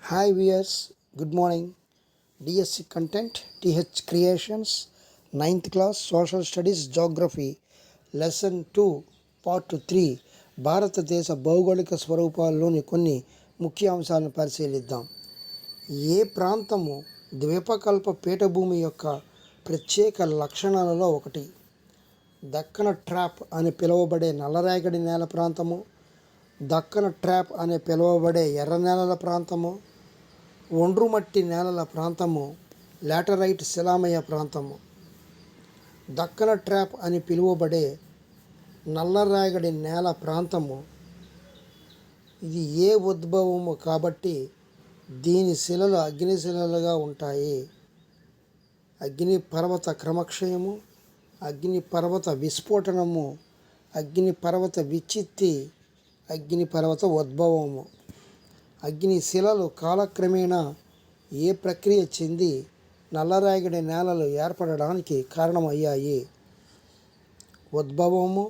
Hi viewers, good morning. DSC content, TH Creations, ninth class Social Studies Geography, Lesson 2, Part 3, భారతదేశ భౌగోళిక స్వరూపాల్లోని కొన్ని ముఖ్య అంశాలను పరిశీలిద్దాం. ఏ ప్రాంతము ద్వీపకల్ప పీఠభూమి యొక్క ప్రత్యేక లక్షణాలలో ఒకటి. దక్కన ట్రాప్ అని పిలువబడే నల్లరేగడి నేల ప్రాంతము, దక్కన ట్రాప్ అని పిలువబడే ఎర్ర నేలల ప్రాంతము, ఒండ్రుమట్టి నేలల ప్రాంతము, లాటరైట్ శిలామయ ప్రాంతము. దక్కన ట్రాప్ అని పిలువబడే నల్లరేగడి నేల ప్రాంతము ఇది ఏ ఉద్భవము కాబట్టి దీని శిలలు అగ్నిశిలలుగా ఉంటాయి. అగ్నిపర్వత క్రమక్షయము, అగ్నిపర్వత విస్ఫోటనము, అగ్నిపర్వత విచ్చిత్తి, అగ్నిపర్వత ఉద్భవము. అగ్ని శిలలు కాలక్రమేణా ఏ ప్రక్రియ చెంది నల్లరేగడి నేలలు ఏర్పడడానికి కారణమయ్యాయి? ఉద్భవము,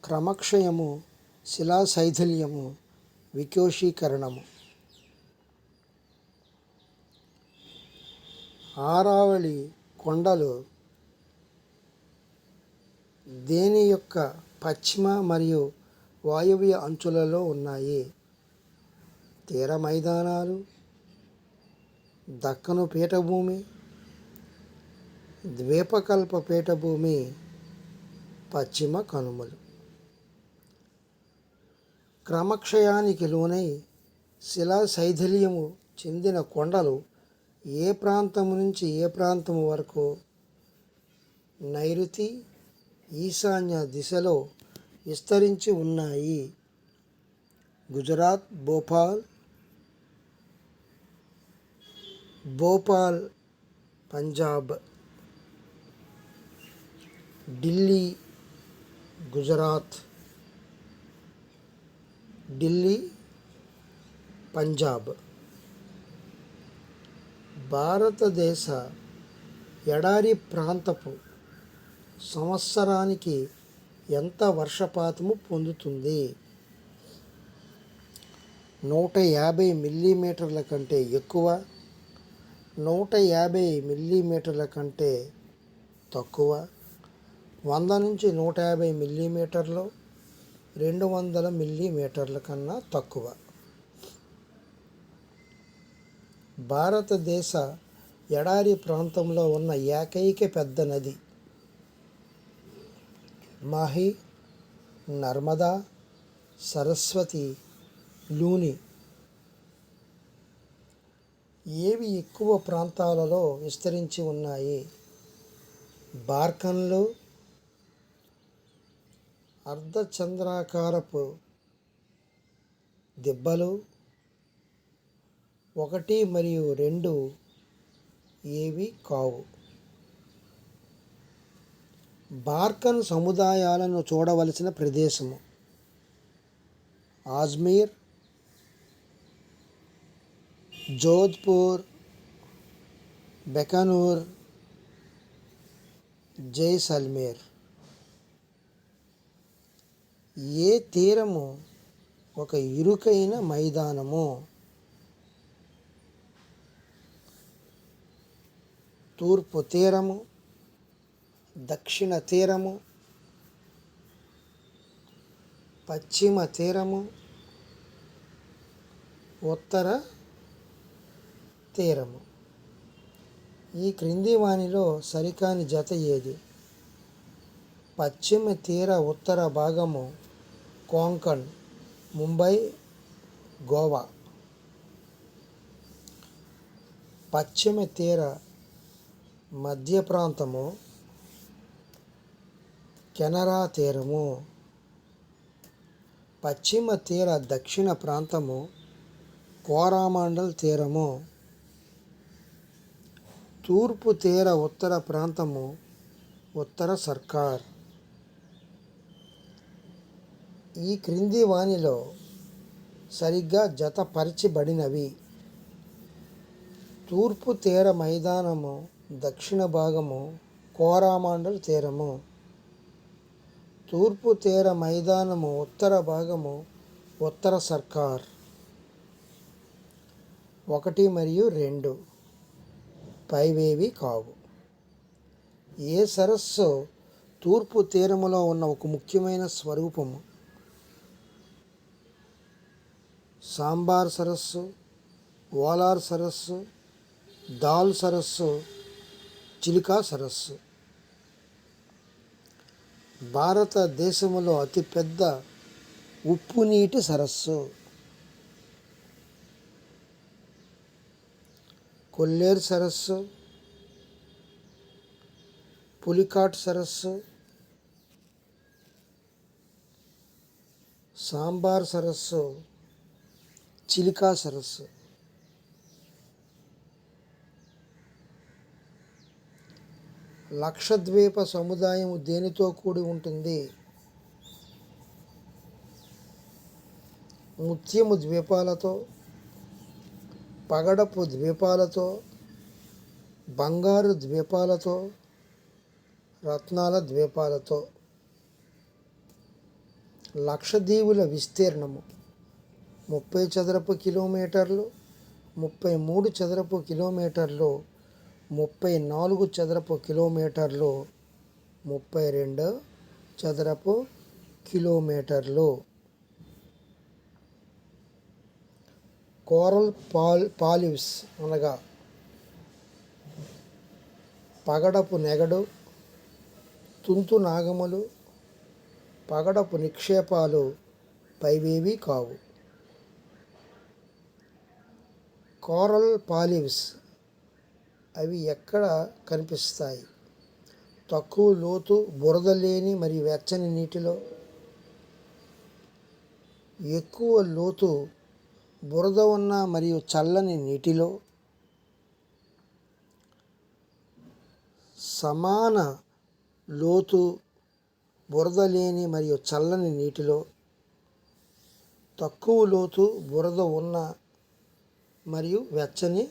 క్రమక్షయము, శిలాశైథిల్యము, వికోషీకరణము. ఆరావళి కొండలు దేని యొక్క పశ్చిమ మరియు వాయువ్య అంచులలో ఉన్నాయి? తీర మైదానాలు, దక్కను పీఠభూమి, ద్వీపకల్ప పీఠభూమి, పశ్చిమ కనుమలు. క్రమక్షయానికి లోనై శిలాశైథిల్యము చెందిన కొండలు ఏ ప్రాంతము నుంచి ఏ ప్రాంతము వరకు నైరుతి, ఈశాన్య దిశలో విస్తరించి ఉన్నాయి? గుజరాత్, భోపాల్ పంజాబ్, ఢిల్లీ గుజరాత్, ఢిల్లీ పంజాబ్. భారతదేశ ఎడారి ప్రాంతపు సంవత్సరానికి ఎంత వర్షపాతము పొందుతుంది? 150 మిల్లీమీటర్ల కంటే ఎక్కువ, 150 మిల్లీమీటర్ల కంటే తక్కువ, 100 నుంచి 150 మిల్లీమీటర్లు, 200 మిల్లీమీటర్ల కన్నా తక్కువ. భారతదేశ ఎడారి ప్రాంతంలో ఉన్న ఏకైక పెద్ద నది మాహి, నర్మదా, సరస్వతి, లూని. ఏవి ఎక్కువ ప్రాంతాలలో విస్తరించి ఉన్నాయి? బార్కన్లు, అర్ధచంద్రాకారపు దిబ్బలు 1 మరియు 2 ఏవి కావు. బార్కన్ సముదాయాలను చూడవలసిన ప్రదేశము: అజ్మీర్, జోధ్పూర్, బెకనూర్, జైసల్మేర్. ఏ తీరము ఒక ఇరుకైన మైదానము? తూర్పు తీరము, దక్షిణ తీరము, పశ్చిమ తీరము, ఉత్తర తీరము. ఈ క్రింది వానిలో సరికాని జత ఏది? పశ్చిమ తీర ఉత్తర భాగము కొంకణ్, ముంబై, గోవా. పశ్చిమ తీర మధ్య ప్రాంతము కెనరా తీరము. పశ్చిమ తీర దక్షిణ ప్రాంతము కోరామండల్ తీరము. తూర్పు తీర ఉత్తర ప్రాంతము ఉత్తర సర్కార్. ఈ క్రింది వానిలో సరిగ్గా జతపరచబడినవి: తూర్పు తీర మైదానము దక్షిణ భాగము కోరామండల్ తీరము, తూర్పు తీర మైదానము ఉత్తర భాగము ఉత్తర సర్కార్. 1 మరియు 2 పైవేవి కావు. ఏ సరస్సు తూర్పు తీరములో ఉన్న ఒక ముఖ్యమైన స్వరూపము. సాంబార్ సరస్సు, ఓలార్ సరస్సు, దాల్ సరస్సు, చిలికా సరస్సు. భారతదేశంలో అతిపెద్ద ఉప్పు నీటి సరస్సు కొల్లేరు సరస్సు, పులికాట్ సరస్సు, సాంబార్ సరస్సు, చిలికా సరస్సు. లక్షద్వీప సముదాయం దేనితో కూడి ఉంటుంది? ముత్యము ద్వీపాలతో, పగడపు ద్వీపాలతో, బంగారు ద్వీపాలతో, రత్నాల ద్వీపాలతో. లక్షద్వీపుల విస్తీర్ణము 30 చదరపు కిలోమీటర్లు, 33 చదరపు కిలోమీటర్లు, 34 చదరపు కిలోమీటర్లు, 32 చదరపు కిలోమీటర్లు. కోరల్ పాలివ్స్ అనగా పగడపు నెగడు, తుంతు నాగములు, పగడపు నిక్షేపాలు పైవేవి కావు. కోరల్ పాలివ్స్ అవి ఎక్కడ కనిపిస్తాయి? తక్కువ లోతు, బురద లేని మరియు వెచ్చని నీటిలో. ఎక్కువ లోతు, బురద ఉన్న మరియు చల్లని నీటిలో. సమాన లోతు, బురద లేని మరియు చల్లని నీటిలో. తక్కువ లోతు, బురద ఉన్న మరియు వెచ్చని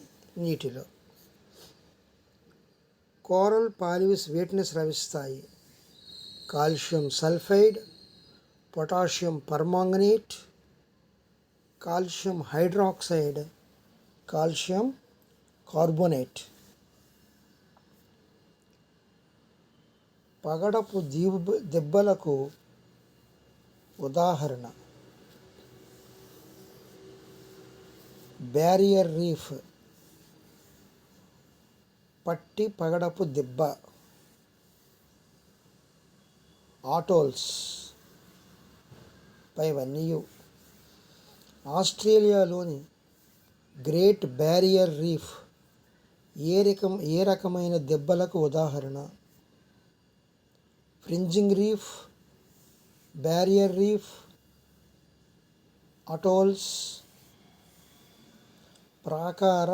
నీటిలో. కోరల్ పాలివ్స్ వీటిని స్రవిస్తాయి: calcium sulphide, potassium permanganate, calcium hydroxide, calcium carbonate. పగడపు దిబ్బలకు ఉదాహరణ బ్యారియర్ రీఫ్, పట్టి పగడపు దిబ్బ. ఆటోల్స్ పైవన్నీ. ఆస్ట్రేలియాలోని గ్రేట్ బ్యారియర్ రీఫ్ ఏ రకమైన దెబ్బలకు ఉదాహరణ? Fringing reef, barrier reef, atolls, ప్రాకార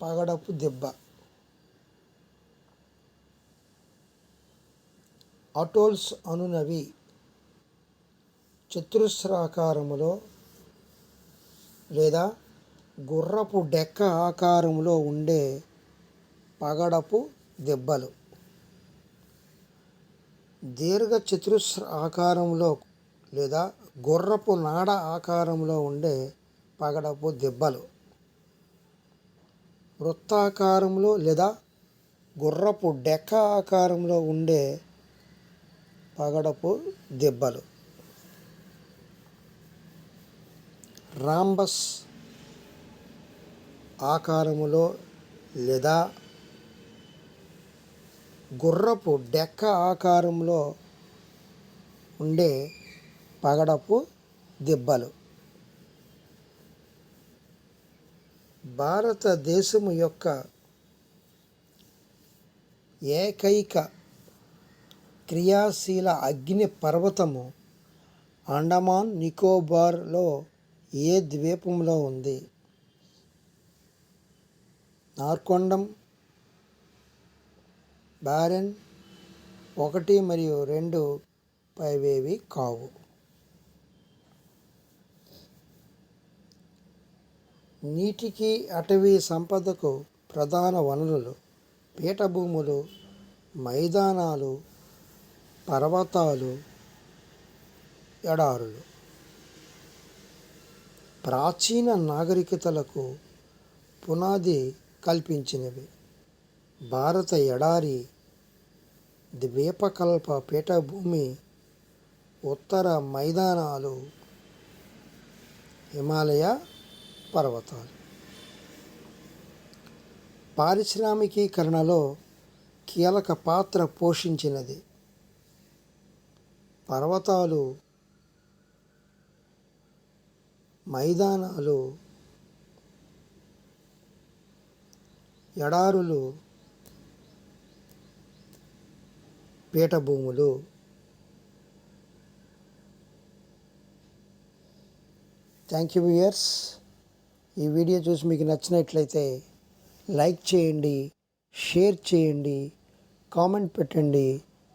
పగడపు దెబ్బ. అటోల్స్ అనునవి చతురస్రాకారములో లేదా గుర్రపు డెక్క ఆకారంలో ఉండే పగడపు దెబ్బలు. దీర్ఘ చతురస్ర ఆకారంలో లేదా గుర్రపు నాడ ఆకారంలో ఉండే పగడపు దెబ్బలు. వృత్తాకారంలో లేదా గుర్రపు డెక్క ఆకారంలో ఉండే పగడపు దెబ్బలు. రాంబస్ ఆకారములో లేదా గుర్రపు డెక్క ఆకారంలో ఉండే పగడపు దెబ్బలు. భారతదేశము యొక్క ఏకైక క్రియాశీల అగ్ని పర్వతము అండమాన్ నికోబార్లో ఏ ద్వీపంలో ఉంది? నార్కొండం, బారెన్ 1 మరియు 2 పైవేవి కావు. నీటికి అటవీ సంపదకు ప్రధాన వనరులు పీఠభూములు, మైదానాలు, పర్వతాలు, ఎడారులు. ప్రాచీన నాగరికతలకు పునాది కల్పించినవి. భారత ఎడారి, ద్వీపకల్ప పీఠభూమి, ఉత్తర మైదానాలు, హిమాలయ పర్వతాలు. పారిశ్రామికీకరణలో కీలక పాత్ర పోషించినది. పర్వతాలు, మైదానాలు, ఎడారులు, పీఠభూములు. Thank you viewers. ఈ వీడియో చూసి మీకు నచ్చినట్లయితే లైక్ చేయండి, షేర్ చేయండి, కామెంట్ పెట్టండి,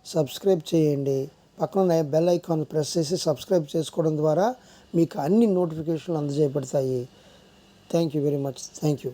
సబ్స్క్రైబ్ చేయండి. పక్కన బెల్ ఐకాన్ ప్రెస్ చేసి సబ్స్క్రైబ్ చేసుకోవడం ద్వారా మీకు అన్ని నోటిఫికేషన్లు అందజేయబడతాయి. Thank you very much. Thank you.